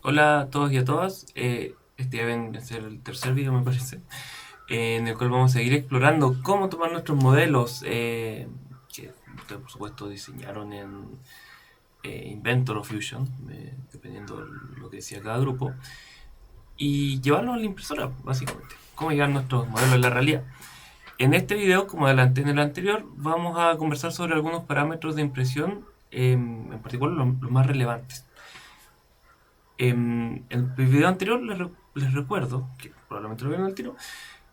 Hola a todos y a todas. Este debe ser el tercer video, me parece, en el cual vamos a seguir explorando cómo tomar nuestros modelos que ustedes, por supuesto, diseñaron en Inventor o Fusion, dependiendo de lo que decía cada grupo, y llevarlos a la impresora, básicamente. Cómo llevar nuestros modelos a la realidad. En este video, como adelanté en el anterior, vamos a conversar sobre algunos parámetros de impresión, en particular los más relevantes. En el video anterior les recuerdo, que probablemente lo vieron al tiro,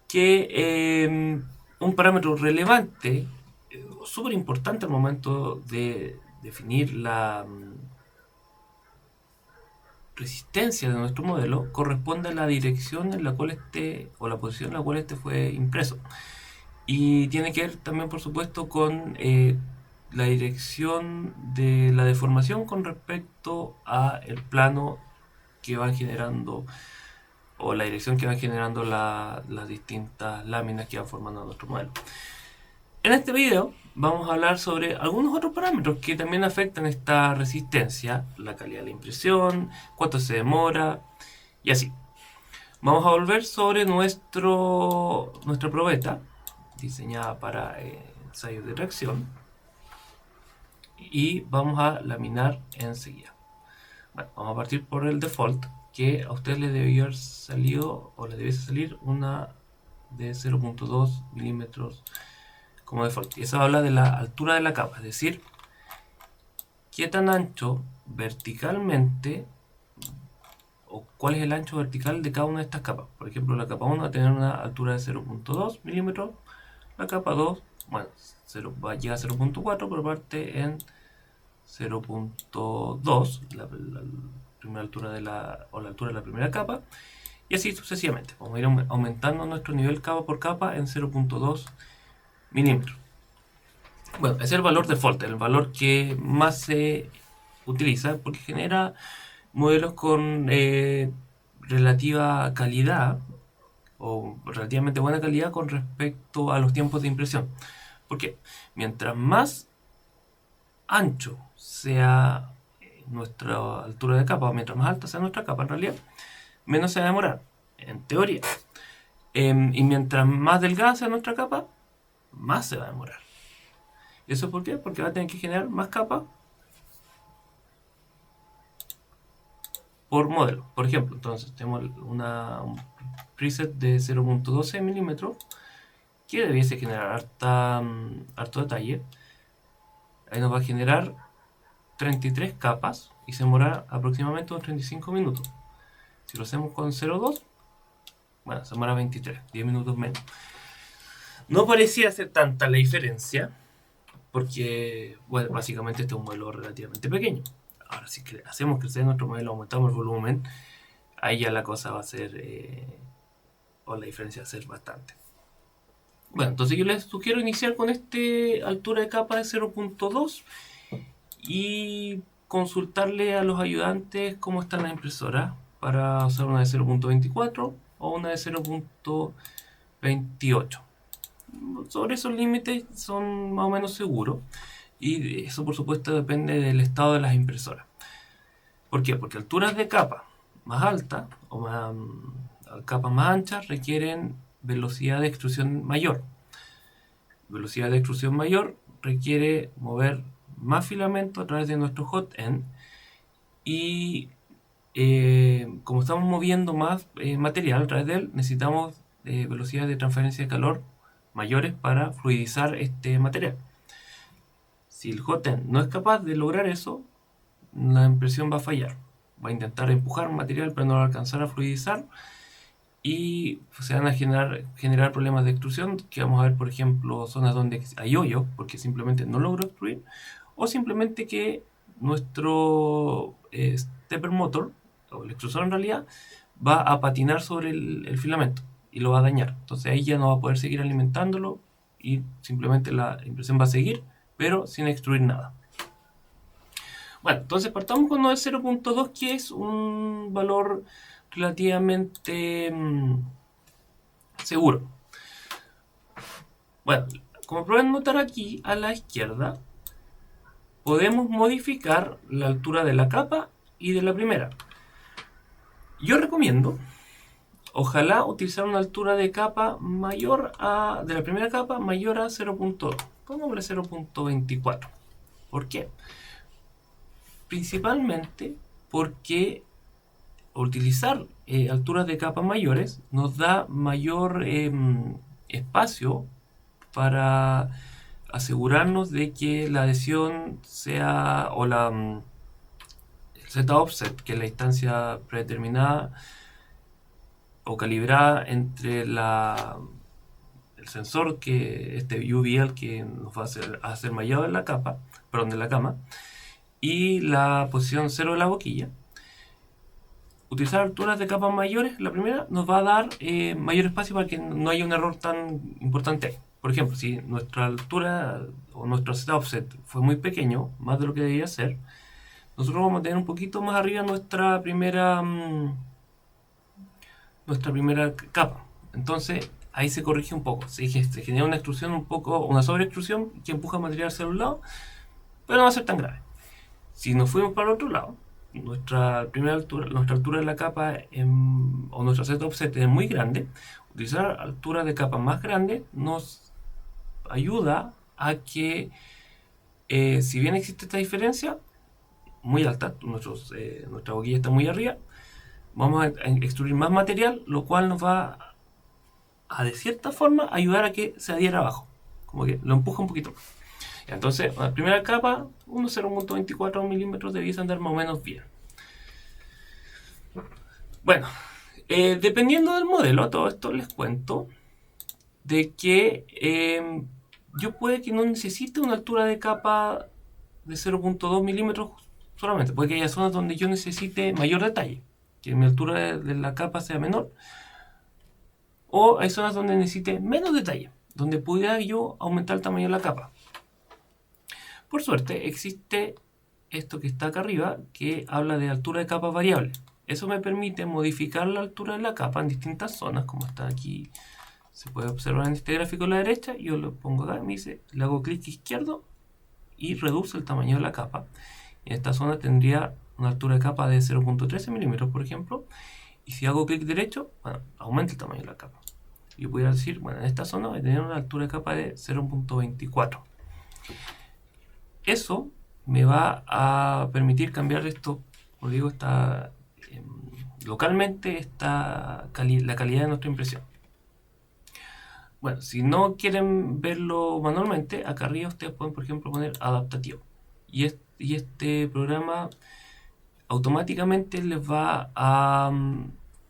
que un parámetro relevante, súper importante al momento de definir la resistencia de nuestro modelo, corresponde a la dirección en la cual este, o la posición en la cual este fue impreso. Y tiene que ver también, por supuesto, con la dirección de la deformación con respecto a el plano que van generando o la dirección que van generando las distintas láminas que van formando nuestro modelo. En este video vamos a hablar sobre algunos otros parámetros que también afectan esta resistencia, la calidad de la impresión, cuánto se demora y así. Vamos a volver sobre nuestra probeta diseñada para ensayos de reacción y vamos a laminar enseguida. Bueno, vamos a partir por el default, que a usted le debió haber salido o le debiese salir una de 0.2 milímetros como default. Y eso habla de la altura de la capa, es decir, qué tan ancho verticalmente o cuál es el ancho vertical de cada una de estas capas. Por ejemplo, la capa 1 va a tener una altura de 0.2 milímetros, la capa 2, bueno, va a llegar a 0.4, pero parte en 0.2, la primera altura o la altura de la primera capa, y así sucesivamente. Vamos a ir aumentando nuestro nivel capa por capa en 0.2 milímetros. Bueno, ese es el valor default, el valor que más se utiliza porque genera modelos con relativa calidad o relativamente buena calidad con respecto a los tiempos de impresión. Porque mientras más ancho sea nuestra altura de capa, mientras más alta sea nuestra capa en realidad, menos se va a demorar, en teoría. Y mientras más delgada sea nuestra capa, más se va a demorar. ¿Y eso por qué? Porque va a tener que generar más capas por modelo. Por ejemplo, entonces tenemos un preset de 0.12 milímetros que debiese generar harto detalle. Ahí nos va a generar 33 capas y se demora aproximadamente unos 35 minutos. Si lo hacemos con 0.2, bueno, se demora 23, 10 minutos menos. No parecía ser tanta la diferencia, porque, bueno, básicamente este es un modelo relativamente pequeño. Ahora, si hacemos crecer nuestro modelo, aumentamos el volumen, ahí ya la cosa va a ser, o la diferencia va a ser bastante. Bueno, entonces yo les sugiero iniciar con esta altura de capa de 0.2 y consultarle a los ayudantes cómo está la impresora para usar una de 0.24 o una de 0.28. Sobre esos límites son más o menos seguros y eso por supuesto depende del estado de las impresoras. ¿Por qué? Porque alturas de capa más altas o capas más anchas requieren velocidad de extrusión mayor. Velocidad de extrusión mayor requiere mover más filamento a través de nuestro hot end y como estamos moviendo más material a través de él, necesitamos velocidades de transferencia de calor mayores para fluidizar este material. Si el hot end no es capaz de lograr eso, la impresión va a fallar. Va a intentar empujar material pero no va a alcanzar a fluidizar y se van a generar problemas de extrusión, que vamos a ver, por ejemplo, zonas donde hay hoyo porque simplemente no logró extruir, o simplemente que nuestro stepper motor, o el extrusor en realidad, va a patinar sobre el filamento y lo va a dañar. Entonces ahí ya no va a poder seguir alimentándolo y simplemente la impresión va a seguir, pero sin extruir nada. Bueno, entonces partamos con 0.2, que es un valor relativamente seguro. Bueno, como pueden notar aquí a la izquierda, podemos modificar la altura de la capa y de la primera. Yo recomiendo, ojalá, utilizar una altura de capa mayor de la primera capa mayor a 0.2. Pongámosle 0.24. ¿Por qué? Principalmente porque utilizar alturas de capas mayores nos da mayor espacio para asegurarnos de que la adhesión sea, o el z-offset, que es la distancia predeterminada o calibrada entre el sensor, que este UVL que nos va a hacer mallado en la capa, perdón, de la cama, y la posición cero de la boquilla. Utilizar alturas de capas mayores, la primera, nos va a dar mayor espacio para que no haya un error tan importante. Por ejemplo, si nuestra altura o nuestro z-offset fue muy pequeño, más de lo que debía ser, nosotros vamos a tener un poquito más arriba nuestra primera capa. Entonces ahí se corrige un poco. Se genera una extrusión un poco, una sobreextrusión que empuja material hacia un lado, pero no va a ser tan grave. Si nos fuimos para el otro lado, nuestra altura de la capa o nuestra z-offset es muy grande, utilizar alturas de capa más grandes nos ayuda a que, si bien existe esta diferencia muy alta, nuestra boquilla está muy arriba, vamos a extruir más material, lo cual nos va a de cierta forma ayudar a que se adhiera abajo, como que lo empuja un poquito más. Entonces, la primera capa, unos 0.24 milímetros debiese andar más o menos bien. Bueno, dependiendo del modelo, a todo esto les cuento de que yo puede que no necesite una altura de capa de 0.2 milímetros solamente. Puede que haya zonas donde yo necesite mayor detalle, que mi altura de la capa sea menor. O hay zonas donde necesite menos detalle, donde pudiera yo aumentar el tamaño de la capa. Por suerte existe esto que está acá arriba, que habla de altura de capa variable. Eso me permite modificar la altura de la capa en distintas zonas, como está aquí, se puede observar en este gráfico a la derecha. Yo lo pongo acá, me dice, le hago clic izquierdo y reduce el tamaño de la capa. En esta zona tendría una altura de capa de 0.13 milímetros, por ejemplo. Y si hago clic derecho, bueno, aumenta el tamaño de la capa. Yo pudiera decir, bueno, en esta zona voy a tener una altura de capa de 0.24. Eso me va a permitir cambiar esto, como digo, localmente la calidad de nuestra impresión. Bueno, si no quieren verlo manualmente, acá arriba ustedes pueden, por ejemplo, poner adaptativo. Y este programa automáticamente les va a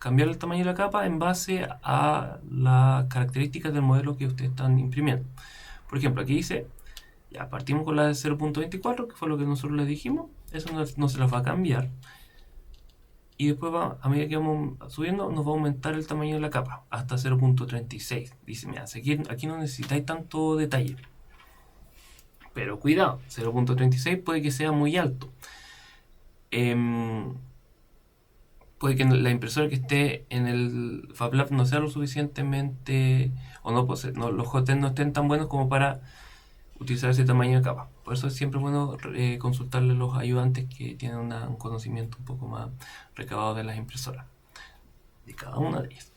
cambiar el tamaño de la capa en base a las características del modelo que ustedes están imprimiendo. Por ejemplo, aquí dice, ya partimos con la de 0.24, que fue lo que nosotros les dijimos. Eso no se las va a cambiar. Y después, a medida que vamos subiendo, nos va a aumentar el tamaño de la capa hasta 0.36. Dice, mira, aquí no necesitáis tanto detalle. Pero cuidado, 0.36 puede que sea muy alto. Puede que la impresora que esté en el FabLab no sea lo suficientemente, o no, pues, los HOTES no estén tan buenos como para utilizar ese tamaño de capa. Por eso es siempre bueno consultarle a los ayudantes que tienen un conocimiento un poco más recabado de las impresoras, de cada una de ellas.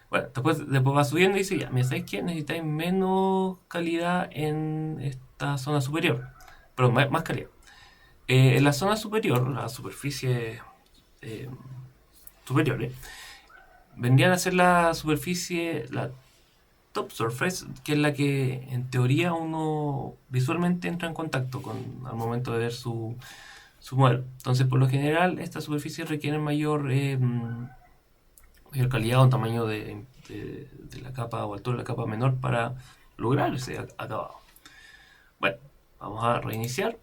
Bueno, después va subiendo y dice, ya, me sabéis que necesitáis menos calidad en esta zona superior, pero más calidad. En la zona superior, la superficie superiores, vendrían a ser la superficie, la top surface, que es la que en teoría uno visualmente entra en contacto con al momento de ver su modelo. Entonces, por lo general, estas superficies requieren mayor calidad o tamaño de la capa o altura de la capa menor para lograr ese acabado. Bueno, vamos a reiniciar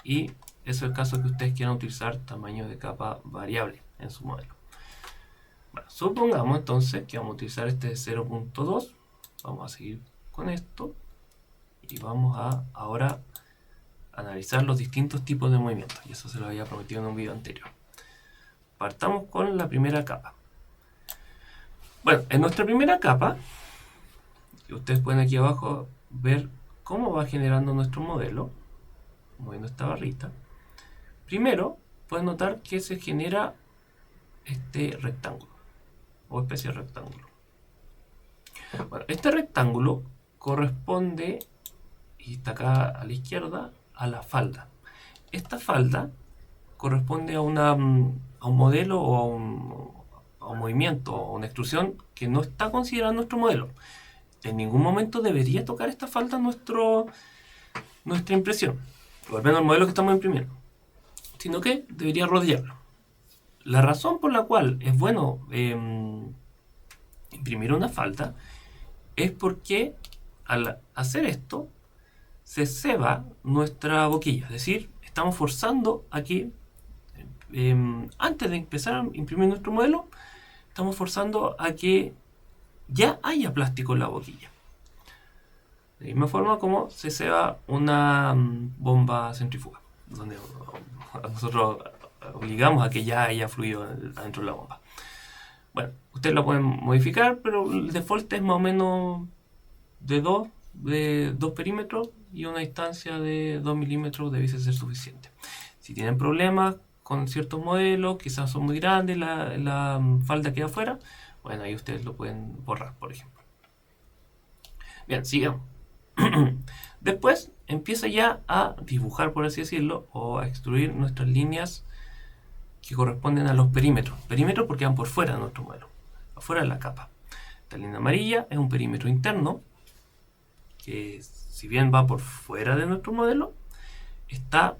y eso es el caso que ustedes quieran utilizar tamaño de capa variable en su modelo. Bueno, supongamos entonces que vamos a utilizar este 0.2. Vamos a seguir con esto y vamos a ahora analizar los distintos tipos de movimientos, y eso se lo había prometido en un video anterior. Partamos con la primera capa. Bueno, en nuestra primera capa, ustedes pueden aquí abajo ver cómo va generando nuestro modelo, moviendo esta barrita. Primero, pueden notar que se genera este rectángulo o especie de rectángulo. Bueno, este rectángulo corresponde, y está acá a la izquierda, a la falda. Esta falda corresponde a un modelo o a un movimiento o una extrusión que no está considerado nuestro modelo. En ningún momento debería tocar esta falda nuestra impresión, o al menos el modelo que estamos imprimiendo, sino que debería rodearlo. La razón por la cual es bueno imprimir una falda es porque al hacer esto se ceba nuestra boquilla, es decir, estamos forzando a que antes de empezar a imprimir nuestro modelo, estamos forzando a que ya haya plástico en la boquilla. De la misma forma como se ceba una bomba centrífuga, donde nosotros obligamos a que ya haya fluido adentro de la bomba. Bueno, ustedes lo pueden modificar, pero el default es más o menos de 2 perímetros, y una distancia de 2 milímetros debe ser suficiente. Si tienen problemas con ciertos modelos, quizás son muy grandes, la falda queda afuera, bueno, ahí ustedes lo pueden borrar, por ejemplo. Bien, sigamos. Después empieza ya a dibujar, por así decirlo, o a extruir nuestras líneas que corresponden a los perímetros. Perímetros porque van por fuera de nuestro modelo, afuera de la capa. Esta línea amarilla es un perímetro interno que, si bien va por fuera de nuestro modelo, está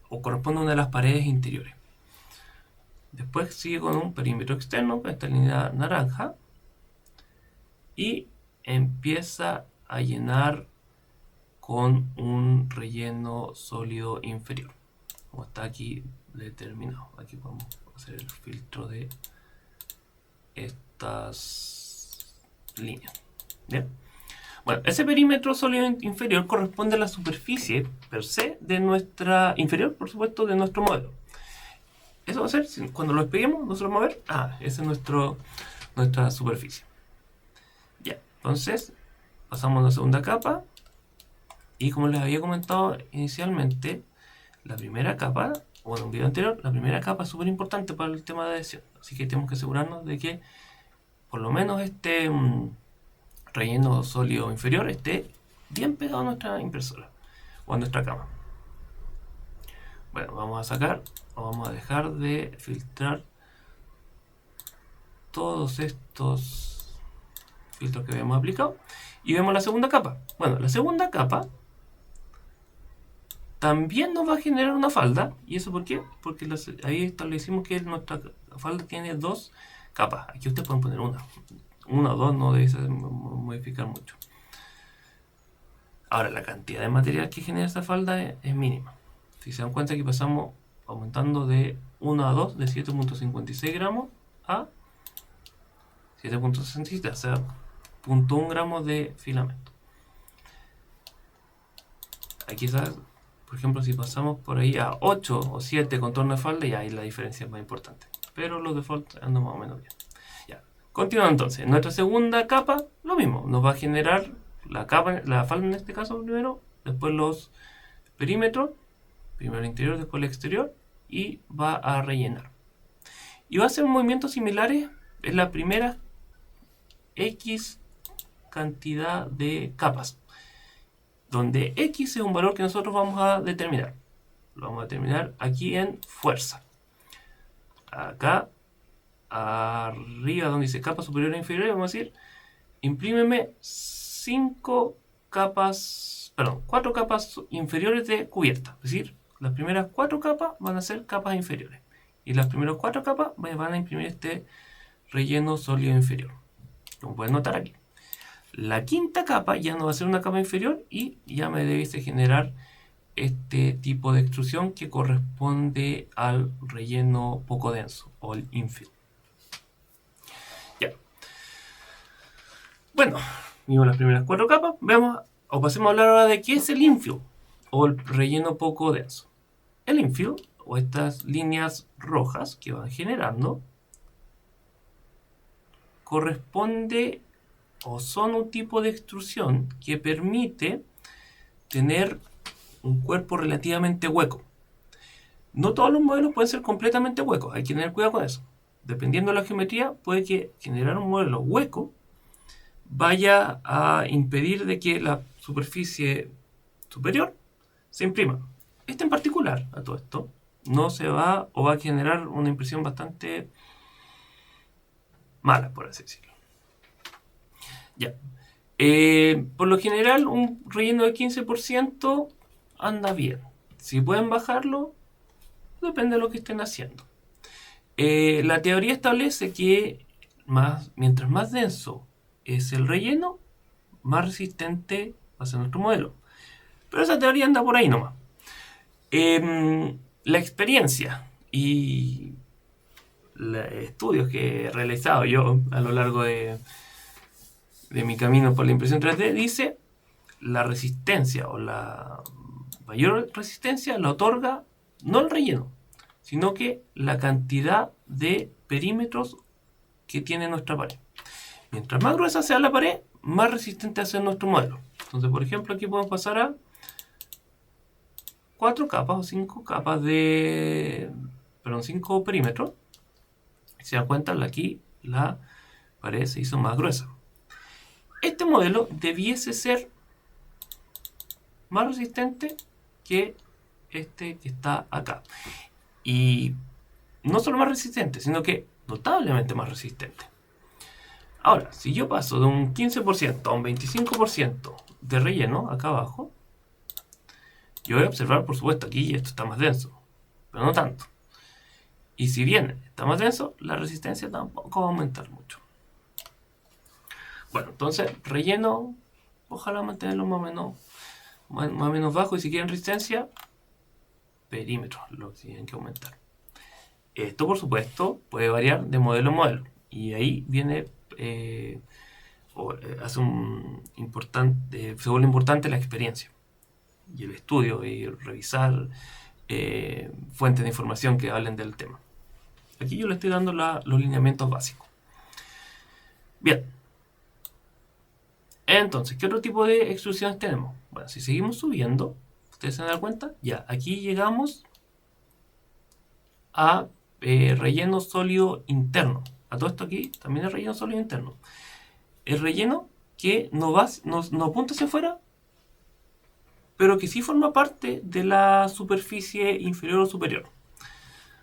o corresponde a una de las paredes interiores. Después sigue con un perímetro externo, con esta línea naranja, y empieza a llenar con un relleno sólido inferior, como está aquí determinado. Aquí podemos hacer el filtro de estas líneas. Bien. Bueno, ese perímetro sólido inferior corresponde a la superficie per se de nuestra inferior, por supuesto, de nuestro modelo. Eso va a ser, cuando lo despeguemos, nosotros vamos a ver, esa es nuestra superficie. Ya, entonces pasamos a la segunda capa, y como les había comentado inicialmente, la primera capa, o en un video anterior, la primera capa es súper importante para el tema de adhesión, así que tenemos que asegurarnos de que por lo menos este relleno sólido inferior esté bien pegado a nuestra impresora o a nuestra cama. Bueno, vamos a sacar o vamos a dejar de filtrar todos estos filtros que habíamos aplicado y vemos la segunda capa. Bueno, la segunda capa también nos va a generar una falda. ¿Y eso por qué? Porque ahí establecimos que nuestra falda tiene 2 capas. Aquí ustedes pueden poner una o dos, no debe modificar mucho. Ahora, la cantidad de material que genera esta falda es mínima. Si se dan cuenta que pasamos aumentando de 1 a 2, de 7.56 gramos a 7.67, o sea, 0.1 gramos de filamento. Aquí, por ejemplo, si pasamos por ahí a 8 o 7 contornos de falda, ya ahí la diferencia es más importante. Pero los default andan más o menos bien. Ya. Continuando entonces, nuestra segunda capa, lo mismo, nos va a generar la falda en este caso primero, después los perímetros, primero el interior, después el exterior, y va a rellenar. Y va a hacer movimientos similares en la primera X cantidad de capas, donde X es un valor que nosotros vamos a determinar. Lo vamos a determinar aquí en fuerza. Acá arriba donde dice capa superior e inferior, vamos a decir, imprímeme 4 capas inferiores de cubierta. Es decir, las primeras 4 capas van a ser capas inferiores. Y las primeras 4 capas van a imprimir este relleno sólido inferior. Como pueden notar aquí. La quinta capa ya no va a ser una capa inferior y ya me debe generar este tipo de extrusión que corresponde al relleno poco denso o el infill. Ya. Bueno, vimos las primeras 4 capas. Veamos o pasemos a hablar ahora de qué es el infill o el relleno poco denso. El infill, o estas líneas rojas que van generando, corresponde o son un tipo de extrusión que permite tener un cuerpo relativamente hueco. No todos los modelos pueden ser completamente huecos, hay que tener cuidado con eso. Dependiendo de la geometría, puede que generar un modelo hueco vaya a impedir de que la superficie superior se imprima. Este en particular, a todo esto, no se va o va a generar una impresión bastante mala, por así decirlo. Ya. Por lo general, un relleno de 15% anda bien. Si pueden bajarlo, depende de lo que estén haciendo. La teoría establece que mientras más denso es el relleno, más resistente va a ser nuestro modelo. Pero esa teoría anda por ahí nomás. La experiencia y los estudios que he realizado yo a lo largo de mi camino por la impresión 3D dice la resistencia o la mayor resistencia la otorga no el relleno, sino que la cantidad de perímetros que tiene nuestra pared. Mientras más gruesa sea la pared, más resistente va a ser nuestro modelo. Entonces, por ejemplo, aquí podemos pasar a 4 capas o 5 capas de... Perdón, 5 perímetros. Si se dan cuenta, aquí la pared se hizo más gruesa. Este modelo debiese ser más resistente que este que está acá. Y no solo más resistente, sino que notablemente más resistente. Ahora, si yo paso de un 15% a un 25% de relleno acá abajo, yo voy a observar, por supuesto, aquí esto está más denso, pero no tanto. Y si bien está más denso, la resistencia tampoco va a aumentar mucho. Bueno, entonces, relleno, ojalá mantenerlo más o menos bajo. Y si quieren resistencia, perímetro, lo que tienen que aumentar. Esto, por supuesto, puede variar de modelo a modelo. Y ahí viene, se vuelve importante la experiencia y el estudio y revisar fuentes de información que hablen del tema. Aquí yo le estoy dando los lineamientos básicos. Bien. Entonces, ¿qué otro tipo de extrusiones tenemos? Bueno, si seguimos subiendo, ustedes se dan cuenta, ya, aquí llegamos a relleno sólido interno. A todo esto aquí también es relleno sólido interno. El relleno que no apunta hacia afuera, pero que sí forma parte de la superficie inferior o superior.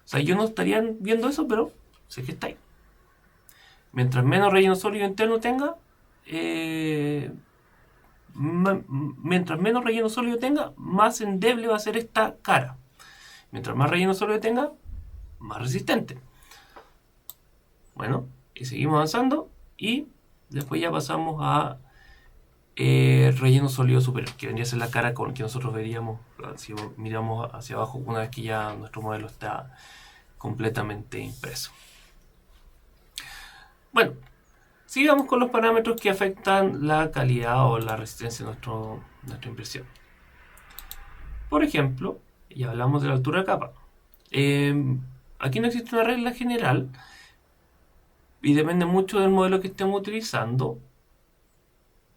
O sea, yo no estaría viendo eso, pero sé que está ahí. Mientras menos relleno sólido interno tenga, mientras menos relleno sólido tenga, más endeble va a ser esta cara. Mientras más relleno sólido tenga, más resistente. Bueno, y seguimos avanzando y después ya pasamos a relleno sólido superior, que vendría a ser la cara con que nosotros veríamos si miramos hacia abajo una vez que ya nuestro modelo está completamente impreso. Bueno, sigamos con los parámetros que afectan la calidad o la resistencia de nuestra impresión. Por ejemplo, ya hablamos de la altura de capa. Aquí no existe una regla general y depende mucho del modelo que estemos utilizando,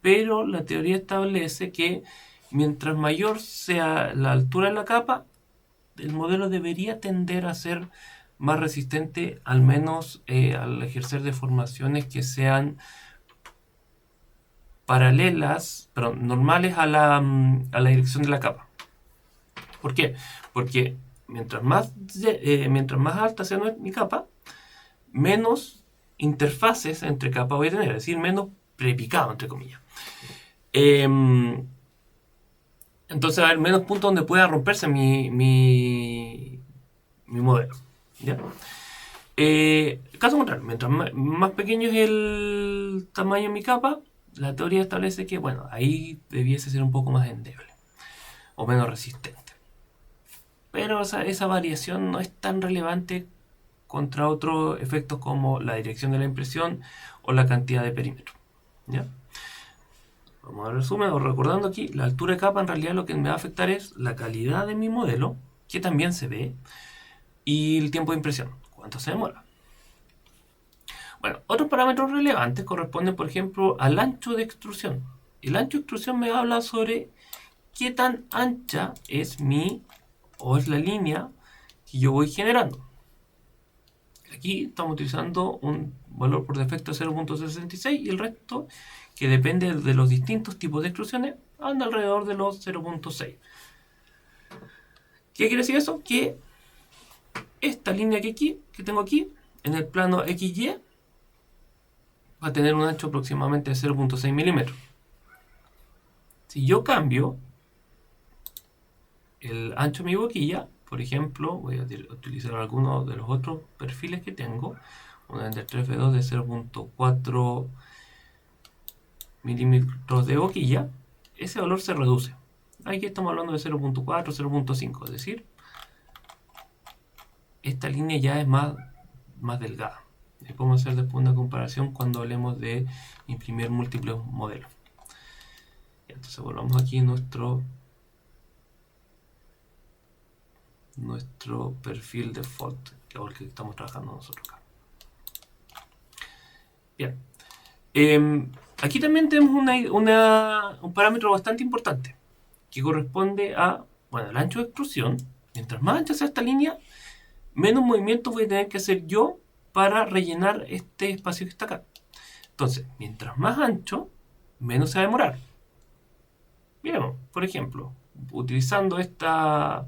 pero la teoría establece que mientras mayor sea la altura de la capa, el modelo debería tender a ser más resistente, al menos al ejercer deformaciones que sean paralelas, perdón, normales a la dirección de la capa. ¿Por qué? Porque mientras más alta sea mi capa, menos interfaces entre capas voy a tener, es decir, menos prepicado, entre comillas. Entonces va a haber menos puntos donde pueda romperse mi modelo. ¿Ya? Caso contrario, mientras más pequeño es el tamaño de mi capa, la teoría establece que, bueno, ahí debiese ser un poco más endeble o menos resistente. Pero esa variación no es tan relevante contra otros efectos como la dirección de la impresión o la cantidad de perímetro. ¿Ya? Vamos a resumen, o recordando aquí, la altura de capa en realidad lo que me va a afectar es la calidad de mi modelo, que también se ve, y el tiempo de impresión, cuánto se demora. Bueno, otros parámetros relevantes corresponden, por ejemplo, al ancho de extrusión. El ancho de extrusión me habla sobre qué tan ancha es la línea que yo voy generando. Aquí estamos utilizando un valor por defecto de 0.66 y el resto, que depende de los distintos tipos de extrusiones, anda alrededor de los 0.6. ¿Qué quiere decir eso? Que esta línea que tengo aquí, en el plano XY, va a tener un ancho aproximadamente de 0.6 milímetros. Si yo cambio el ancho de mi boquilla, por ejemplo, voy a utilizar algunos de los otros perfiles que tengo, un Ender 3V2 de 0.4 milímetros de boquilla, ese valor se reduce. Aquí estamos hablando de 0.4, 0.5, es decir, esta línea ya es más delgada. Y podemos hacer después una comparación cuando hablemos de imprimir múltiples modelos. Entonces volvamos aquí a nuestro perfil default, que es el que estamos trabajando nosotros acá. Bien. Aquí también tenemos un parámetro bastante importante, que corresponde a, bueno, el ancho de extrusión. Mientras más ancha sea esta línea, menos movimientos voy a tener que hacer yo para rellenar este espacio que está acá. Entonces, mientras más ancho, menos se va a demorar. Miremos, por ejemplo, utilizando esta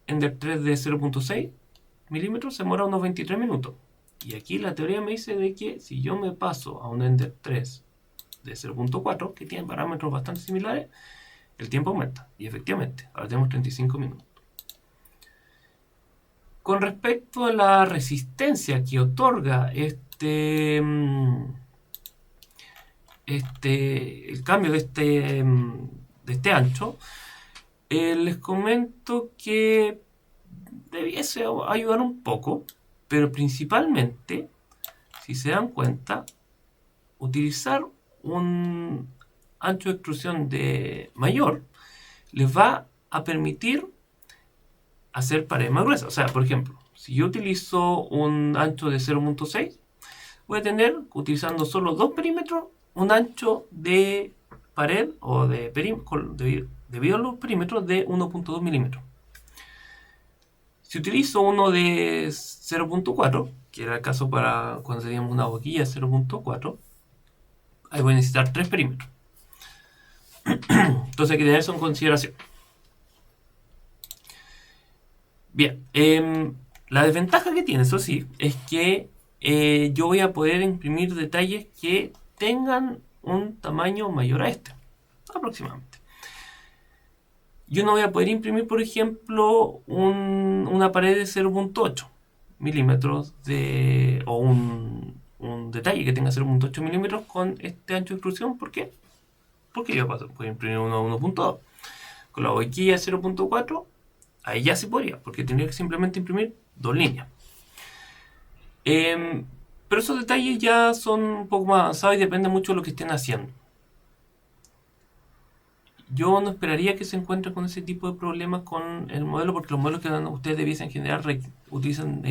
Ender 3 de 0.6 milímetros, se demora unos 23 minutos. Y aquí la teoría me dice de que si yo me paso a un Ender 3 de 0.4, que tiene parámetros bastante similares, el tiempo aumenta. Y efectivamente, ahora tenemos 35 minutos. Con respecto a la resistencia que otorga el cambio de este ancho, les comento que debiese ayudar un poco, pero principalmente, si se dan cuenta, utilizar un ancho de extrusión mayor les va a permitir hacer paredes más gruesas. O sea, por ejemplo, si yo utilizo un ancho de 0.6, voy a tener, utilizando solo 2 perímetros, un ancho de pared o debido a los perímetros de 1.2 milímetros. Si utilizo uno de 0.4, que era el caso para cuando teníamos una boquilla de 0.4, ahí voy a necesitar 3 perímetros. Entonces hay que tener eso en consideración. Bien, la desventaja que tiene, eso sí, es que yo voy a poder imprimir detalles que tengan un tamaño mayor a este, aproximadamente. Yo no voy a poder imprimir, por ejemplo, una pared de 0.8 milímetros o un detalle que tenga 0.8 milímetros con este ancho de extrusión. ¿Por qué? Porque yo puedo imprimir uno a 1.2. Con la boquilla de 0.4, ahí ya se podría, porque tendría que simplemente imprimir 2 líneas. Pero esos detalles ya son un poco más avanzados y depende mucho de lo que estén haciendo. Yo no esperaría que se encuentren con ese tipo de problemas con el modelo, porque los modelos que ustedes debiesen generar utilizan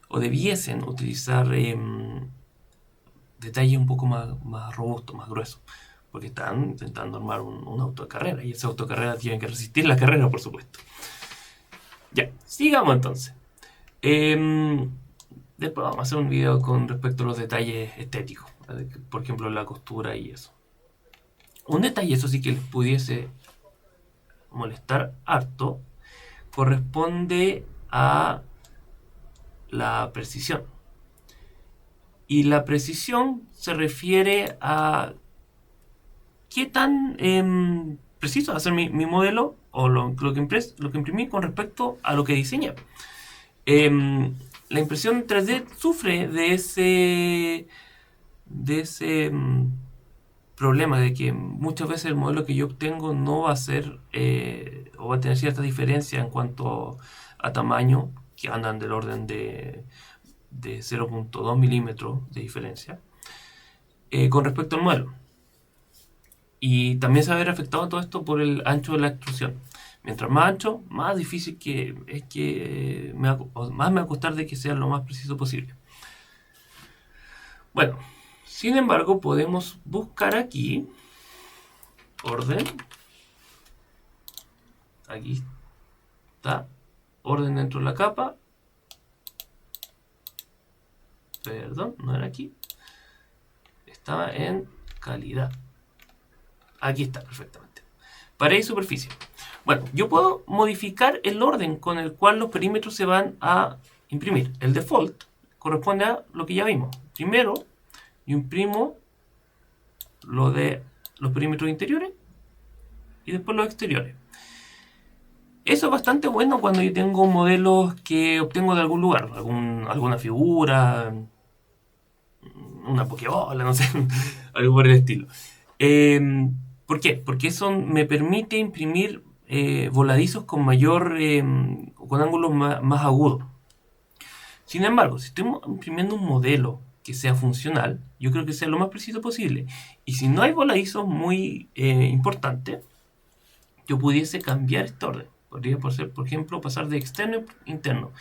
o debiesen utilizar detalles un poco más robustos, más gruesos, porque están intentando armar un auto de carrera y esa auto de carrera tiene que resistir la carrera, por supuesto. Ya, sigamos entonces. Después vamos a hacer un video con respecto a los detalles estéticos, por ejemplo la costura y eso. Un detalle, eso sí que les pudiese molestar harto, corresponde a la precisión. Y la precisión se refiere a qué tan preciso va a ser mi modelo o lo que imprimí con respecto a lo que diseñé. La impresión 3D sufre de ese problema de que muchas veces el modelo que yo obtengo no va a ser o va a tener cierta diferencia en cuanto a tamaño, que andan del orden de 0.2 milímetros de diferencia con respecto al modelo. Y también se va a ver afectado todo esto por el ancho de la extrusión. Mientras más ancho, más difícil más me va a costar de que sea lo más preciso posible. Bueno, sin embargo, podemos buscar aquí orden. Aquí está orden dentro de la capa. Perdón, no era aquí. Estaba en calidad. Aquí está, perfectamente. Pared y superficie. Bueno, yo puedo modificar el orden con el cual los perímetros se van a imprimir. El default corresponde a lo que ya vimos. Primero, yo imprimo lo de los perímetros interiores y después los exteriores. Eso es bastante bueno cuando yo tengo modelos que obtengo de algún lugar, alguna figura, una pokebola, no sé, algo por el estilo. ¿Por qué? Porque eso me permite imprimir voladizos con con ángulos más agudos. Sin embargo, si estoy imprimiendo un modelo que sea funcional, yo creo que sea lo más preciso posible. Y si no hay voladizos muy importantes, yo pudiese cambiar este orden. Podría ser, por ejemplo, pasar de externo a interno.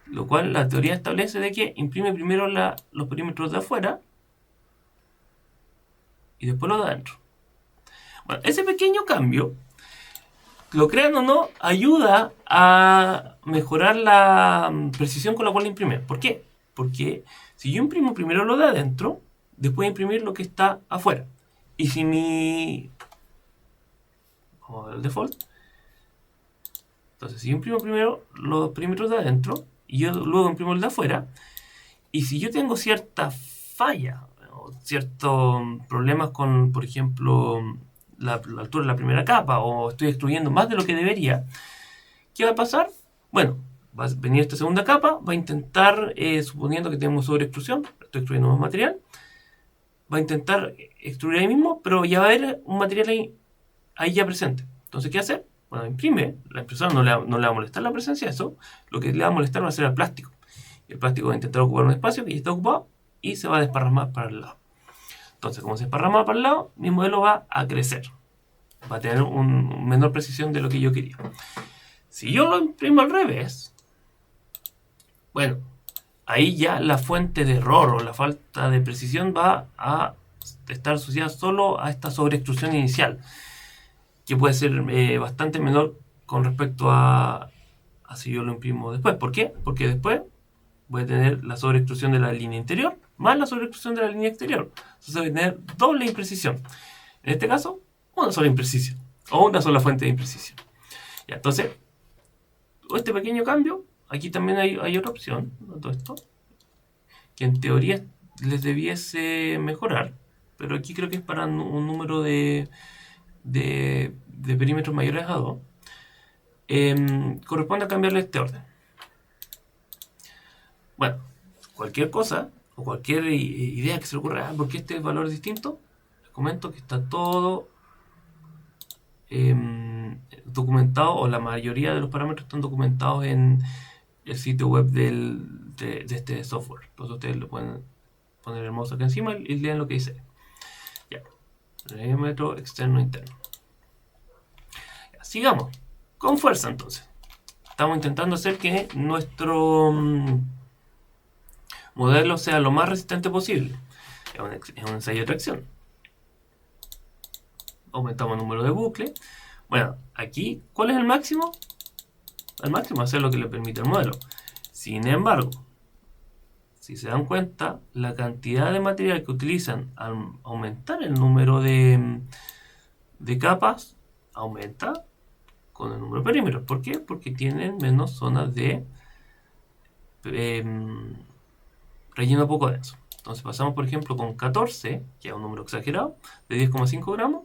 Lo cual la teoría establece de que imprime primero los perímetros de afuera y después los de adentro. Bueno, ese pequeño cambio, lo crean o no, ayuda a mejorar la precisión con la cual imprime. ¿Por qué? Porque si yo imprimo primero lo de adentro, después imprimir lo que está afuera. Y si vamos a ver el default. Entonces, si yo imprimo primero los perímetros de adentro y yo luego imprimo el de afuera, y si yo tengo cierta falla o ciertos problemas con, por ejemplo, la altura de la primera capa, o estoy extruyendo más de lo que debería, ¿qué va a pasar? Bueno, va a venir esta segunda capa, va a intentar, suponiendo que tenemos sobreextrusión, estoy extruyendo más material, va a intentar extruir ahí mismo, pero ya va a haber un material ahí ya presente. Entonces, ¿qué hacer? Bueno, imprime, la impresora no le va a molestar la presencia de eso, lo que le va a molestar va a ser el plástico. Y el plástico va a intentar ocupar un espacio que ya está ocupado y se va a desparramar para el lado. Entonces, como se desparrama para el lado, mi modelo va a crecer. Va a tener una menor precisión de lo que yo quería. Si yo lo imprimo al revés, bueno, ahí ya la fuente de error o la falta de precisión va a estar asociada solo a esta sobreextrusión inicial, que puede ser bastante menor con respecto a si yo lo imprimo después. ¿Por qué? Porque después voy a tener la sobreextrusión de la línea interior más la sobreextrusión de la línea exterior. Entonces voy a tener doble imprecisión. En este caso, una sola imprecisión o una sola fuente de imprecisión. Ya, entonces, este pequeño cambio, aquí también hay otra opción, todo esto, que en teoría les debiese mejorar, pero aquí creo que es para un número de perímetros mayores a 2. Corresponde a cambiarle este orden. Bueno, cualquier cosa o cualquier idea que se le ocurra, ¿por qué este valor es distinto? Les comento que está todo documentado, o la mayoría de los parámetros están documentados en el sitio web de este software. Entonces ustedes lo pueden poner el mouse acá encima y lean lo que dice. Ya, perímetro externo e interno. Ya, sigamos con fuerza entonces. Estamos intentando hacer que nuestro modelo sea lo más resistente posible. Es un ensayo de tracción. Aumentamos el número de bucles. Bueno, aquí, ¿cuál es el máximo? El máximo es lo que le permite el modelo. Sin embargo, si se dan cuenta, la cantidad de material que utilizan al aumentar el número de capas aumenta con el número de perímetros. ¿Por qué? Porque tienen menos zonas de relleno poco denso. Entonces pasamos, por ejemplo, con 14, que es un número exagerado, de 10,5 gramos,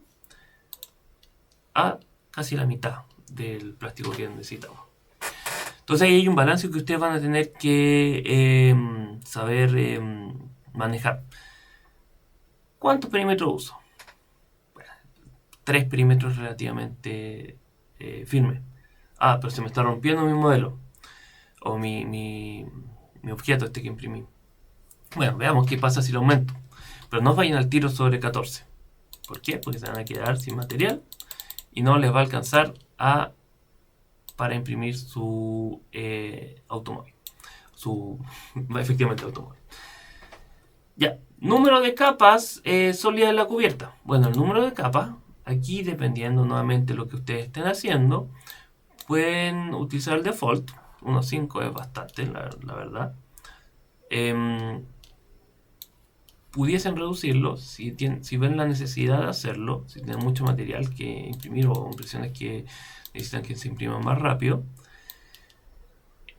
a casi la mitad del plástico que necesitamos. Entonces ahí hay un balance que ustedes van a tener que saber manejar. ¿Cuántos perímetros uso? Bueno, 3 perímetros relativamente firmes. Ah, pero se me está rompiendo mi modelo. O mi objeto este que imprimí. Bueno, veamos qué pasa si lo aumento. Pero no vayan al tiro sobre 14. ¿Por qué? Porque se van a quedar sin material y no les va a alcanzar para imprimir su automóvil. Efectivamente, automóvil. Ya, número de capas sólidas en la cubierta. Bueno, el número de capas, aquí dependiendo nuevamente de lo que ustedes estén haciendo, pueden utilizar el default. unos 5 es bastante, la verdad. Pudiesen reducirlo si ven la necesidad de hacerlo, si tienen mucho material que imprimir o impresiones que necesitan que se impriman más rápido.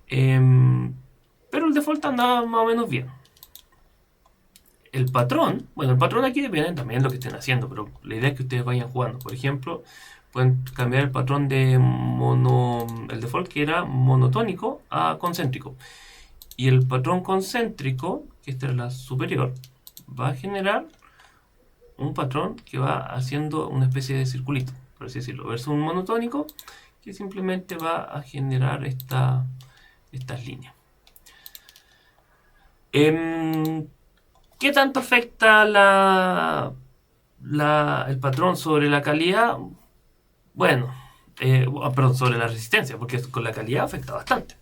Pero el default anda más o menos bien. El patrón, bueno, el patrón aquí depende también de lo que estén haciendo, pero la idea es que ustedes vayan jugando. Por ejemplo, pueden cambiar el patrón de el default que era monotónico a concéntrico. Y el patrón concéntrico, que esta es la superior, va a generar un patrón que va haciendo una especie de circulito, por así decirlo, versus un monotónico que simplemente va a generar estas líneas. ¿Qué tanto afecta el patrón sobre la calidad? Bueno, perdón, sobre la resistencia, porque con la calidad afecta bastante.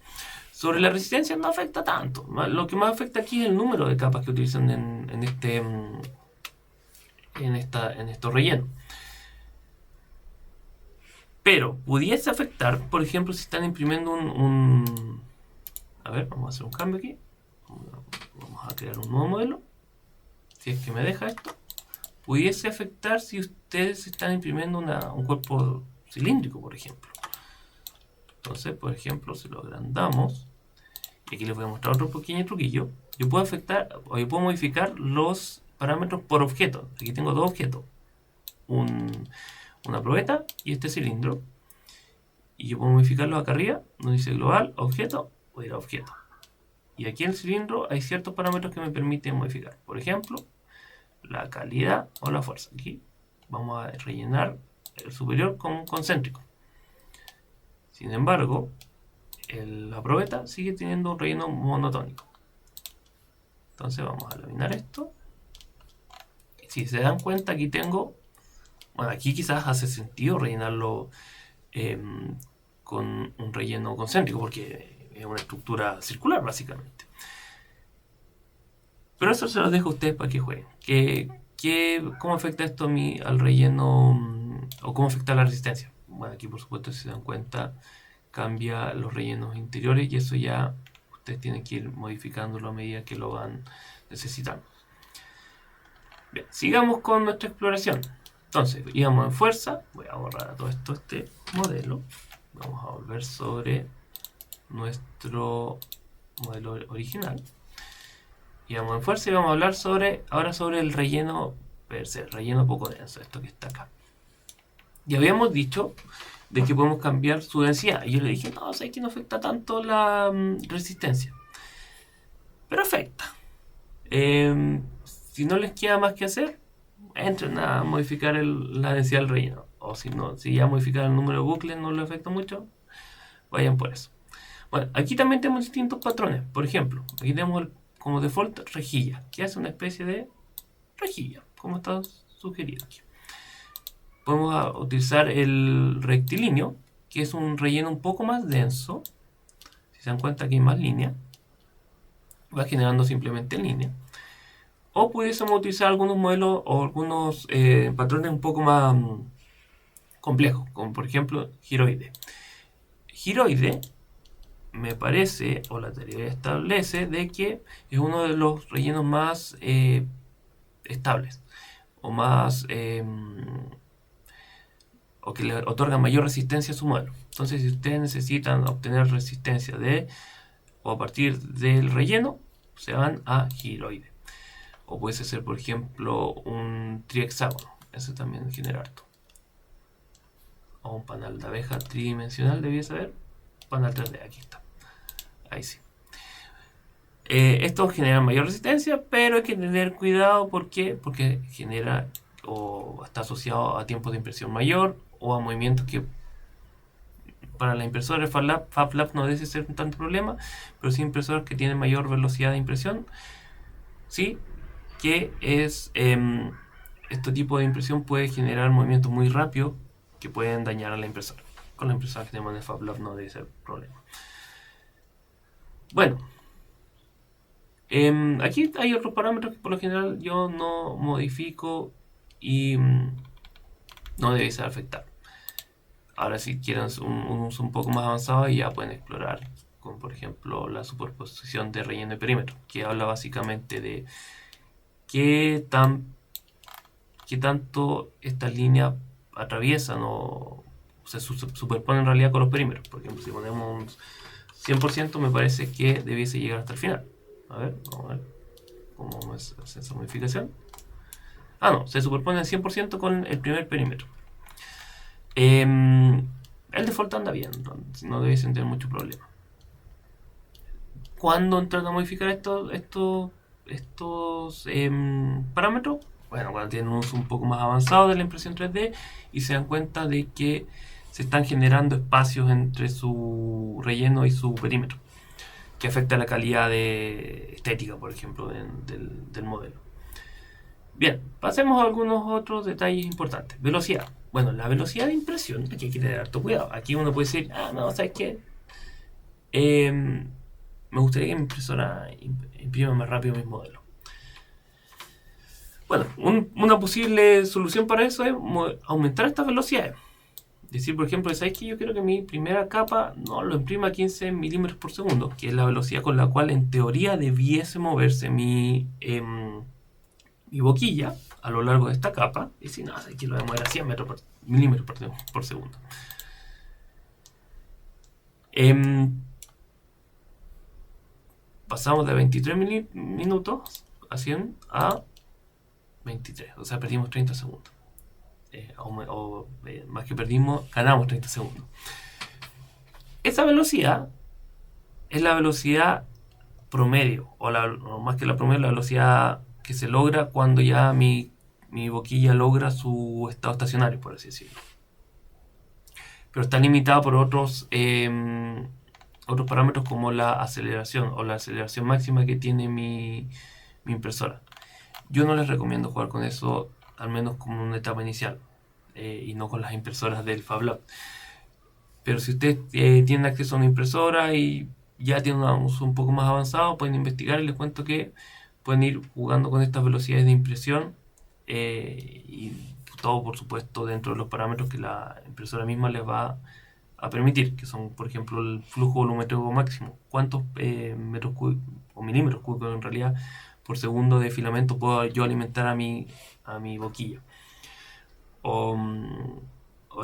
Sobre la resistencia no afecta tanto. Lo que más afecta aquí es el número de capas que utilizan en estos rellenos. Pero pudiese afectar, por ejemplo, si están imprimiendo a ver, vamos a hacer un cambio aquí. Vamos a crear un nuevo modelo. Si es que me deja esto. Pudiese afectar si ustedes están imprimiendo un cuerpo cilíndrico, por ejemplo. Entonces, por ejemplo, si lo agrandamos, y aquí les voy a mostrar otro pequeño truquillo, yo puedo modificar los parámetros por objeto. Aquí tengo dos objetos, una probeta y este cilindro, y yo puedo modificarlos acá arriba, donde dice global, objeto, voy a ir a objeto. Y aquí en el cilindro hay ciertos parámetros que me permiten modificar. Por ejemplo, la calidad o la fuerza. Aquí vamos a rellenar el superior con concéntrico. Sin embargo, la probeta sigue teniendo un relleno monotónico. Entonces vamos a eliminar esto. Si se dan cuenta, aquí tengo... Bueno, aquí quizás hace sentido rellenarlo con un relleno concéntrico, porque es una estructura circular, básicamente. Pero eso se los dejo a ustedes para que jueguen. ¿Cómo afecta esto al relleno o cómo afecta la resistencia? Bueno, aquí por supuesto, si se dan cuenta, cambia los rellenos interiores y eso ya ustedes tienen que ir modificándolo a medida que lo van necesitando. Bien, sigamos con nuestra exploración. Entonces, íbamos en fuerza. Voy a borrar a todo esto este modelo. Vamos a volver sobre nuestro modelo original. Íbamos en fuerza y vamos a hablar ahora sobre el relleno per se, el relleno poco denso, esto que está acá. Ya habíamos dicho de que podemos cambiar su densidad. Y yo le dije, no, sé que no afecta tanto la resistencia. Pero afecta. Si no les queda más que hacer, entren a modificar la densidad del relleno. O si ya modificar el número de bucles no les afecta mucho, vayan por eso. Bueno, aquí también tenemos distintos patrones. Por ejemplo, aquí tenemos como default rejilla, que hace una especie de rejilla, como está sugerido aquí. Podemos utilizar el rectilíneo, que es un relleno un poco más denso. Si se dan cuenta, aquí hay más líneas. Va generando simplemente línea. O pudiésemos utilizar algunos modelos o algunos patrones un poco más complejos, como por ejemplo giroide. Giroide me parece, o la teoría establece, de que es uno de los rellenos más estables o más o que le otorga mayor resistencia a su modelo. Entonces, si ustedes necesitan obtener resistencia o a partir del relleno, se van a giroide. O puede ser, por ejemplo, un trihexágono. Eso también genera harto. O un panal de abeja tridimensional, debía saber. Panal 3D, aquí está. Ahí sí. Esto genera mayor resistencia, pero hay que tener cuidado. ¿Por qué? Porque genera o está asociado a tiempos de impresión mayor o a movimientos que para la impresora FabLab no debe ser tanto problema, pero sí impresoras que tienen mayor velocidad de impresión, sí, que es este tipo de impresión puede generar movimientos muy rápidos que pueden dañar a la impresora. Con la impresora que tenemos en FabLab no debe ser problema. Bueno, aquí hay otros parámetros que por lo general yo no modifico y no debe afectar. Ahora si quieren un uso un poco más avanzado ya pueden explorar con por ejemplo la superposición de relleno y perímetro, que habla básicamente de qué tanto estas líneas atraviesan o se superponen en realidad con los perímetros. Por ejemplo, si ponemos un 100%, me parece que debiese llegar hasta el final. A ver, vamos a ver cómo es esa modificación. Ah, no, se superpone al 100% con el primer perímetro. El default anda bien, no debiesen tener mucho problema. ¿Cuándo entran a modificar estos parámetros? Bueno, cuando tienen un uso un poco más avanzado de la impresión 3D y se dan cuenta de que se están generando espacios entre su relleno y su perímetro, que afecta la calidad estética, por ejemplo, del modelo. Bien, pasemos a algunos otros detalles importantes. Velocidad. Bueno, la velocidad de impresión, aquí hay que tener harto cuidado. Aquí uno puede decir, no, ¿sabes qué? Me gustaría que mi impresora imprima más rápido mis modelos. Bueno, una posible solución para eso es aumentar estas velocidades. Decir, por ejemplo, ¿sabes qué? Yo quiero que mi primera capa no lo imprima a 15 milímetros por segundo, que es la velocidad con la cual en teoría debiese moverse mi boquilla a lo largo de esta capa. Y si no, ¿sabes qué? Lo voy a mover a 100 milímetros por segundo. Pasamos de 23 minutos a 100 a 23, o sea, perdimos 30 segundos. Más que perdimos, ganamos 30 segundos. Esa velocidad es la velocidad promedio, o más que la promedio, la velocidad que se logra cuando ya mi boquilla logra su estado estacionario, por así decirlo. Pero está limitada por otros parámetros como la aceleración o la aceleración máxima que tiene mi impresora. Yo no les recomiendo jugar con eso, al menos como una etapa inicial, y no con las impresoras del FabLab. Pero si ustedes tienen acceso a una impresora y ya tienen un uso un poco más avanzado, pueden investigar y les cuento que pueden ir jugando con estas velocidades de impresión y todo, por supuesto, dentro de los parámetros que la impresora misma les va a permitir, que son, por ejemplo, el flujo volumétrico máximo. ¿Cuántos metros cúbicos o milímetros cúbicos en realidad por segundo de filamento puedo yo alimentar a mi boquilla? O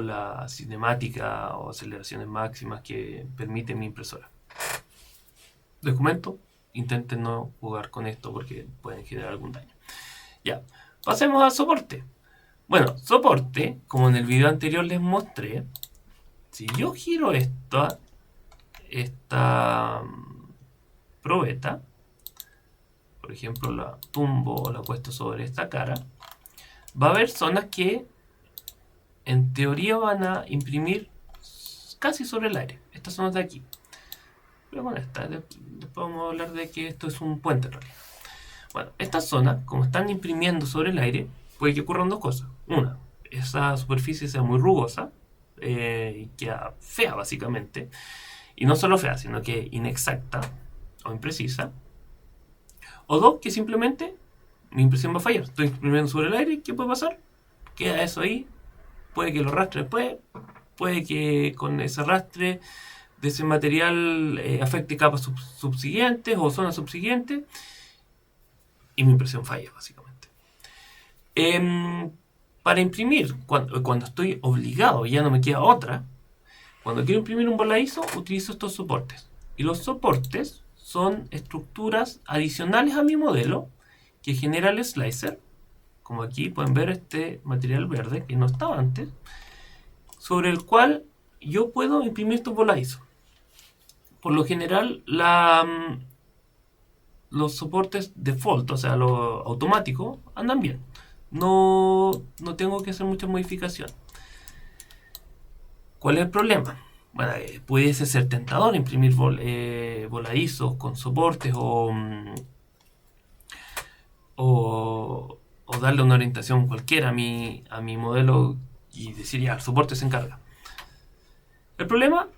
la cinemática o aceleraciones máximas que permite mi impresora. Les comento, intenten no jugar con esto porque pueden generar algún daño. Ya, pasemos al soporte. Bueno, soporte, como en el video anterior les mostré, si yo giro esta probeta, por ejemplo la tumbo o la acuesto sobre esta cara, va a haber zonas que en teoría van a imprimir casi sobre el aire. Estas zonas de aquí. Pero bueno, después vamos a hablar de que esto es un puente en realidad. Bueno, estas zonas, como están imprimiendo sobre el aire, puede que ocurran dos cosas. Una, esa superficie sea muy rugosa y queda fea básicamente. Y no solo fea, sino que inexacta o imprecisa. O dos, que simplemente mi impresión va a fallar. Estoy imprimiendo sobre el aire, ¿qué puede pasar? Queda eso ahí. Puede que lo arrastre después, puede que con ese arrastre de ese material afecte capas subsiguientes o zonas subsiguientes y mi impresión falla básicamente. Para imprimir, cuando estoy obligado y ya no me queda otra, cuando quiero imprimir un voladizo utilizo estos soportes. Y los soportes son estructuras adicionales a mi modelo que genera el slicer. Como aquí pueden ver este material verde que no estaba antes, sobre el cual yo puedo imprimir estos voladizos. Por lo general, los soportes default, o sea, los automáticos, andan bien. No tengo que hacer mucha modificación. ¿Cuál es el problema? Bueno, pudiese ser tentador imprimir voladizos con soportes o darle una orientación cualquiera a mi modelo y decir ya, el soporte se encarga. El problema,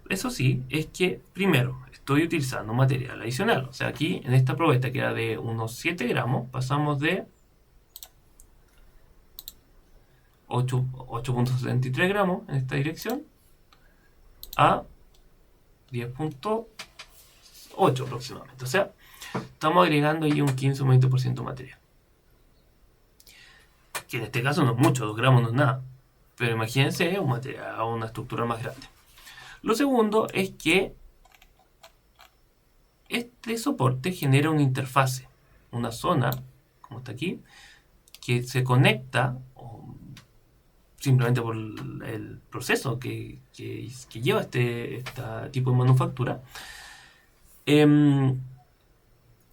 eso sí, es que primero estoy utilizando material adicional. O sea, aquí en esta probeta que era de unos 7 gramos, pasamos de 8.73 gramos en esta dirección a 10.8 aproximadamente. O sea, estamos agregando ahí un 15 o 20% de material. Que en este caso no es mucho, 2 gramos no es nada. Pero imagínense un material, una estructura más grande. Lo segundo es que este soporte genera una interfase, una zona, como está aquí, que se conecta simplemente por el proceso que lleva este tipo de manufactura, en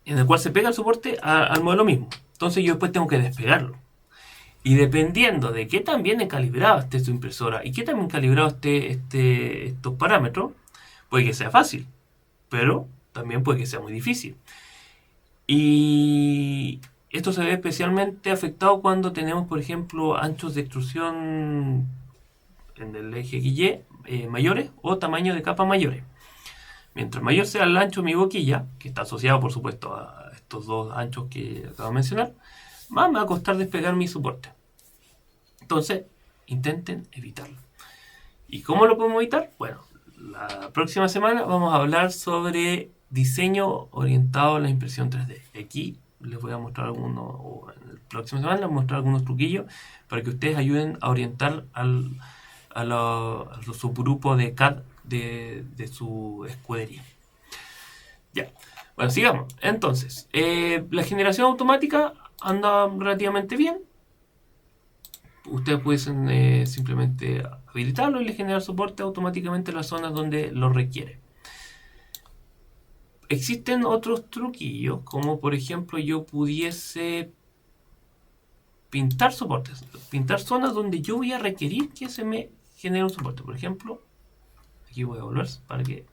el cual se pega el soporte al modelo mismo. Entonces yo después tengo que despegarlo. Y dependiendo de qué tan bien calibrado esté su impresora y qué tan bien calibrado esté estos parámetros, puede que sea fácil, pero también puede que sea muy difícil. Y esto se ve especialmente afectado cuando tenemos, por ejemplo, anchos de extrusión en el eje Y mayores o tamaño de capa mayores. Mientras mayor sea el ancho de mi boquilla, que está asociado por supuesto a estos dos anchos que acabo de mencionar, más me va a costar despegar mi soporte. Entonces, intenten evitarlo. ¿Y cómo lo podemos evitar? Bueno, la próxima semana vamos a hablar sobre diseño orientado a la impresión 3D. Aquí les voy a mostrar algunos, o en la próxima semana les voy a mostrar algunos truquillos para que ustedes ayuden a orientar a su grupo de CAD de su escudería. Ya, bueno, sigamos. Entonces, la generación automática anda relativamente bien. Ustedes pueden simplemente habilitarlo y le generar soporte automáticamente en las zonas donde lo requiere. Existen otros truquillos, como por ejemplo yo pudiese pintar soportes, pintar zonas donde yo voy a requerir que se me genere un soporte. Por ejemplo, aquí voy a volver para que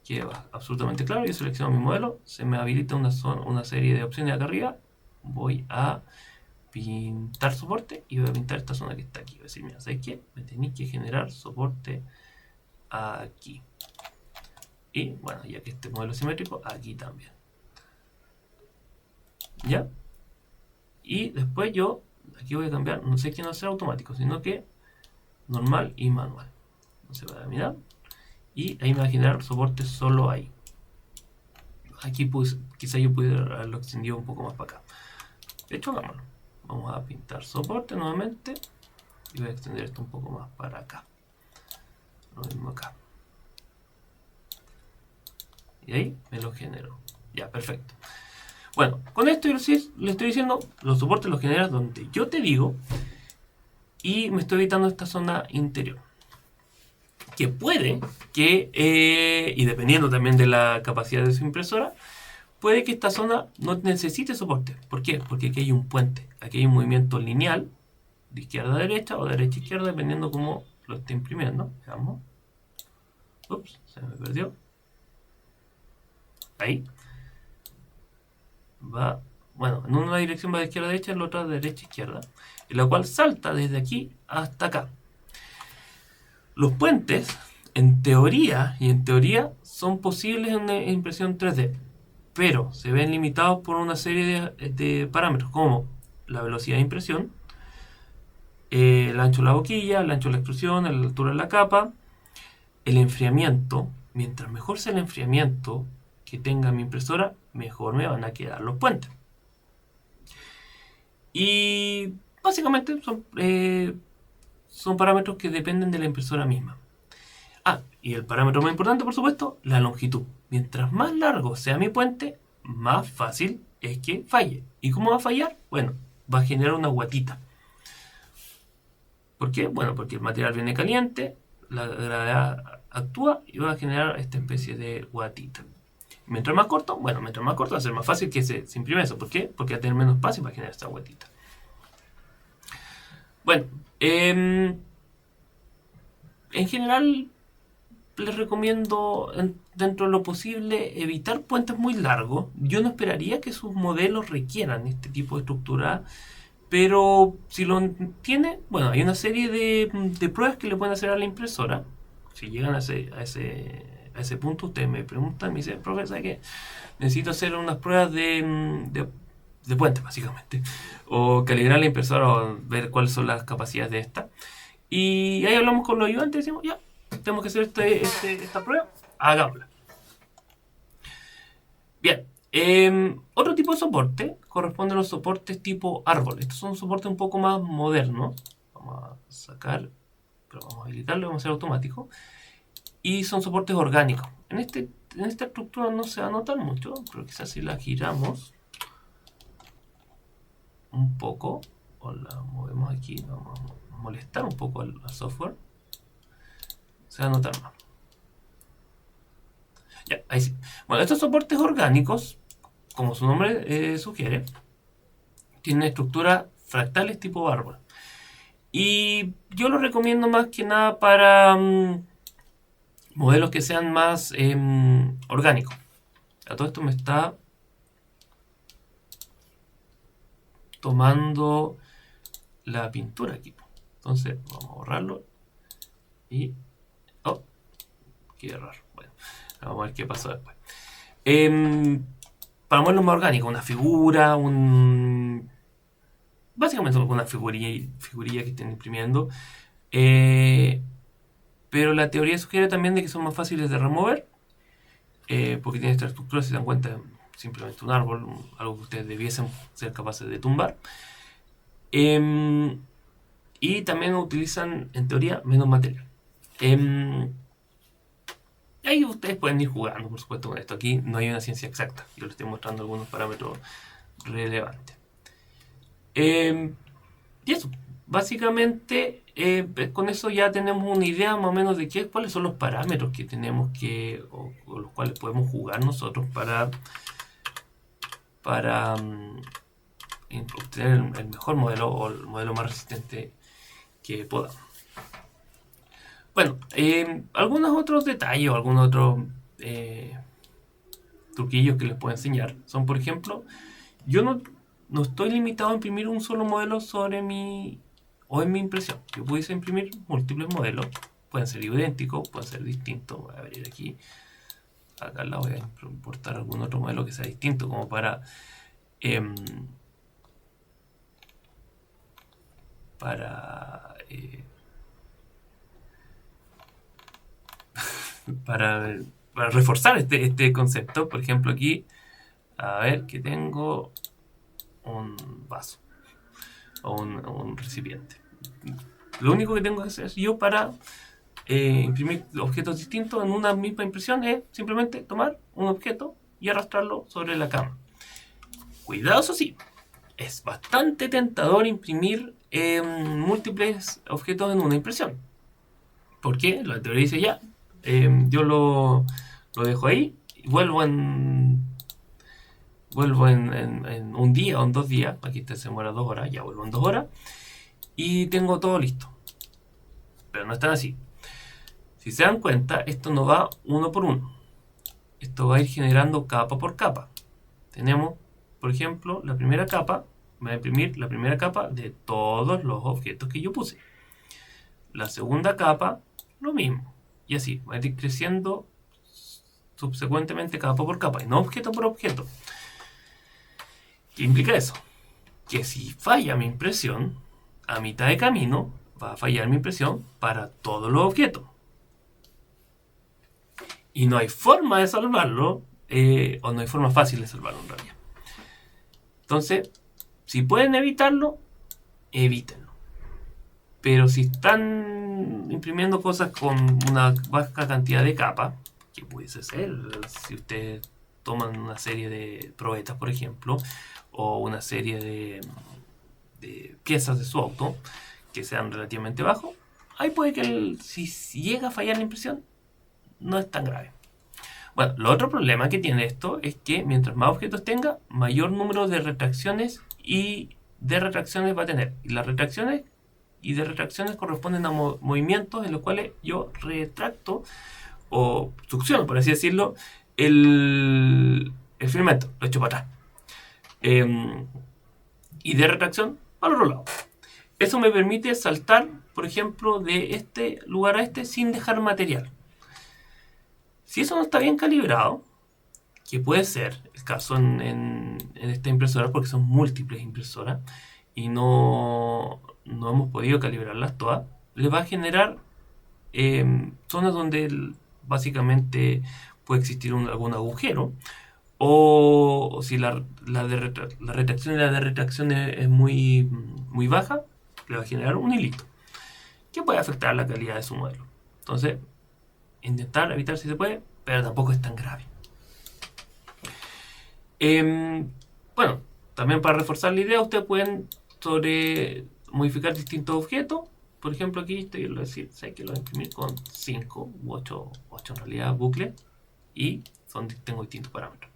quede absolutamente claro. Yo selecciono mi modelo, se me habilita una serie de opciones acá arriba. Voy a pintar soporte y voy a pintar esta zona que está aquí. Voy a decir, mira, ¿sabes qué? Me tenéis que generar soporte aquí. Y bueno, ya que este modelo es simétrico, aquí también. ¿Ya? Y después yo, aquí voy a cambiar, no sé qué no sea automático, sino que normal y manual. Entonces voy a mirar y ahí me va a generar soporte solo ahí. Aquí pues, quizá yo pudiera haberlo extendido un poco más para acá. De hecho, hagámoslo. Vamos a pintar soporte nuevamente y voy a extender esto un poco más para acá. Lo mismo acá. Y ahí me lo genero. Ya, perfecto. Bueno, con esto le estoy diciendo, los soportes los generas donde yo te digo y me estoy evitando esta zona interior. Que puede que, y dependiendo también de la capacidad de su impresora, puede que esta zona no necesite soporte. ¿Por qué? Porque aquí hay un puente. Aquí hay un movimiento lineal de izquierda a derecha o de derecha a izquierda, dependiendo cómo lo esté imprimiendo. Veamos. Ups, se me perdió. Ahí. Va, bueno, en una dirección va de izquierda a derecha, en la otra de derecha a izquierda. En la cual salta desde aquí hasta acá. Los puentes, en teoría, son posibles en una impresión 3D. Pero se ven limitados por una serie de parámetros como la velocidad de impresión, el ancho de la boquilla, el ancho de la extrusión, la altura de la capa, el enfriamiento. Mientras mejor sea el enfriamiento que tenga mi impresora, mejor me van a quedar los puentes. Y básicamente son parámetros que dependen de la impresora misma. Ah, y el parámetro más importante, por supuesto, la longitud. Mientras más largo sea mi puente, más fácil es que falle. ¿Y cómo va a fallar? Bueno, va a generar una guatita. ¿Por qué? Bueno, porque el material viene caliente, la gravedad actúa y va a generar esta especie de guatita. Mientras más corto, va a ser más fácil que se imprime eso. ¿Por qué? Porque va a tener menos espacio para generar esta guatita. Bueno, en general les recomiendo, dentro de lo posible, evitar puentes muy largos. Yo no esperaría que sus modelos requieran este tipo de estructura, pero si lo tiene, bueno, hay una serie de pruebas que le pueden hacer a la impresora. Si llegan a ese punto, ustedes me preguntan, me dicen, profe, ¿sabe qué? Necesito hacer unas pruebas de puentes, básicamente, o calibrar la impresora o ver cuáles son las capacidades de esta. Y ahí hablamos con los ayudantes y decimos, ya, tenemos que hacer esta prueba. hagámoslo. Bien, otro tipo de soporte corresponde a los soportes tipo árbol. Estos son soportes un poco más modernos. Vamos a sacar, pero vamos a habilitarlo, vamos a hacer automático. Y son soportes orgánicos. En esta estructura no se va a notar mucho, pero quizás si la giramos un poco, o la movemos aquí, vamos a molestar un poco al software, se va a notar más. Ya, ahí sí. Bueno, estos soportes orgánicos, como su nombre sugiere, tienen estructuras fractales tipo árbol. Y yo lo recomiendo más que nada para modelos que sean más orgánicos. A todo esto me está tomando la pintura aquí. Entonces vamos a borrarlo. Y... oh, qué error. Bueno, vamos a ver qué pasó después. Para modelos más orgánicos, una figura, básicamente una figurilla que estén imprimiendo. Pero la teoría sugiere también de que son más fáciles de remover. Porque tiene esta estructura, si se dan cuenta, simplemente un árbol, algo que ustedes debiesen ser capaces de tumbar. Y también utilizan, en teoría, menos material. Ahí ustedes pueden ir jugando, por supuesto, con esto. Aquí no hay una ciencia exacta. Yo les estoy mostrando algunos parámetros relevantes. Y eso, básicamente, con eso ya tenemos una idea más o menos de cuáles son los parámetros que tenemos o los cuales podemos jugar nosotros para obtener el mejor modelo o el modelo más resistente que podamos. Bueno, algunos otros detalles o algunos otros truquillos que les puedo enseñar son, por ejemplo, yo no estoy limitado a imprimir un solo modelo en mi impresión. Yo pudiese imprimir múltiples modelos, pueden ser idénticos, pueden ser distintos. Voy a abrir aquí, acá la voy a importar algún otro modelo que sea distinto, como para para reforzar este concepto. Por ejemplo, aquí, a ver, que tengo un vaso o un recipiente. Lo único que tengo que hacer yo para imprimir objetos distintos en una misma impresión es simplemente tomar un objeto y arrastrarlo sobre la cama. Cuidado, eso sí, es bastante tentador imprimir múltiples objetos en una impresión. ¿Por qué? La teoría dice ya, yo lo dejo ahí y vuelvo en un día o en 2 días. Aquí se muera 2 horas, ya vuelvo en 2 horas y tengo todo listo. Pero no es tan así. Si se dan cuenta, esto no va uno por uno. Esto va a ir generando capa por capa. Tenemos, por ejemplo, la primera capa. Me va a imprimir la primera capa de todos los objetos que yo puse. La segunda capa, lo mismo. Y así, va a ir creciendo subsecuentemente capa por capa, y no objeto por objeto. ¿Qué implica eso? Que si falla mi impresión, a mitad de camino va a fallar mi impresión para todos los objetos. Y no hay forma de salvarlo, o no hay forma fácil de salvarlo en realidad. Entonces, si pueden evitarlo, evítenlo. Pero si están imprimiendo cosas con una baja cantidad de capas, que pudiese ser, si ustedes toman una serie de probetas, por ejemplo, o una serie de piezas de su auto que sean relativamente bajos, ahí puede que si llega a fallar la impresión, no es tan grave. Bueno, el otro problema que tiene esto es que mientras más objetos tenga, mayor número de retracciones va a tener. Y las retracciones corresponden a movimientos en los cuales yo retracto o succiono, por así decirlo, el filamento, lo echo para atrás. Y de retracción al otro lado. Eso me permite saltar, por ejemplo, de este lugar a este sin dejar material. Si eso no está bien calibrado, que puede ser el caso en esta impresora, porque son múltiples impresoras y no hemos podido calibrarlas todas, les va a generar zonas donde básicamente puede existir algún agujero, o si la retracción y la de retracción es muy, muy baja, le va a generar un hilito que puede afectar la calidad de su modelo. Entonces, intentar evitar si se puede, pero tampoco es tan grave. Bueno, también para reforzar la idea, ustedes pueden modificar distintos objetos. Por ejemplo, aquí estoy decir, sé que lo voy a imprimir con 5 u 8 en realidad bucles, y tengo distintos parámetros.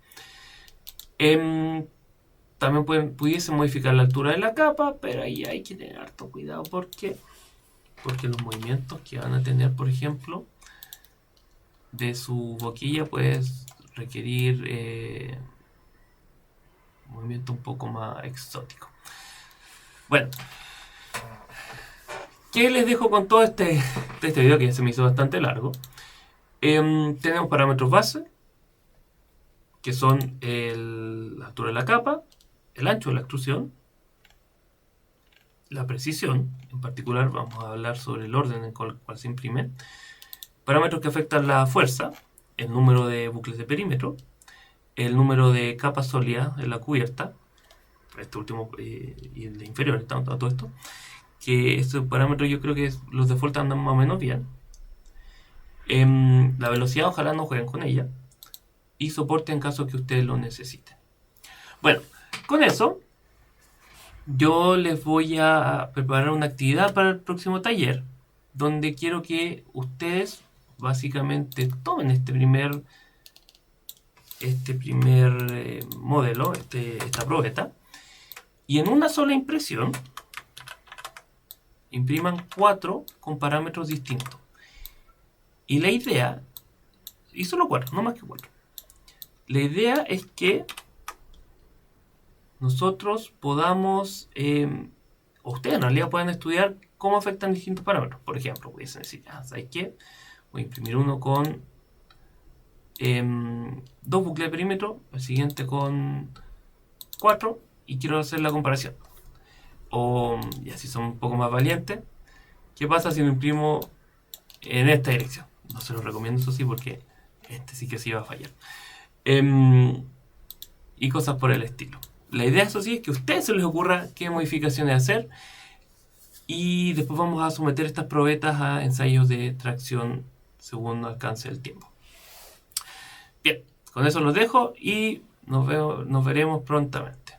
También pudiesen modificar la altura de la capa, pero ahí hay que tener harto cuidado porque los movimientos que van a tener, por ejemplo, de su boquilla puede requerir movimiento un poco más exótico. Bueno, ¿qué les dejo con todo este video que ya se me hizo bastante largo? Tenemos parámetros base, que son la altura de la capa, el ancho de la extrusión, la precisión. En particular vamos a hablar sobre el orden en el cual se imprime, parámetros que afectan la fuerza, el número de bucles de perímetro, el número de capas sólidas en la cubierta, este último y el de inferior, todo esto, que estos parámetros yo creo que los default andan más o menos bien. La velocidad, ojalá no jueguen con ella, y soporte en caso que ustedes lo necesiten. Bueno, con eso yo les voy a preparar una actividad para el próximo taller, donde quiero que ustedes básicamente tomen este primer modelo, esta probeta, y en una sola impresión impriman 4 con parámetros distintos. Y la idea, y solo 4, no más que 4. La idea es que nosotros podamos, o ustedes en realidad puedan estudiar cómo afectan distintos parámetros. Por ejemplo, pudiesen decir, ¿sabes qué? Voy a imprimir uno con 2 bucles de perímetro, el siguiente con 4, y quiero hacer la comparación. O, y así son un poco más valientes, ¿qué pasa si lo imprimo en esta dirección? No se lo recomiendo, eso sí, porque este sí que sí va a fallar. Y cosas por el estilo. La idea, eso sí, es que a ustedes se les ocurra qué modificaciones hacer, y después vamos a someter estas probetas a ensayos de tracción según alcance el tiempo. Bien, con eso los dejo y nos veremos prontamente.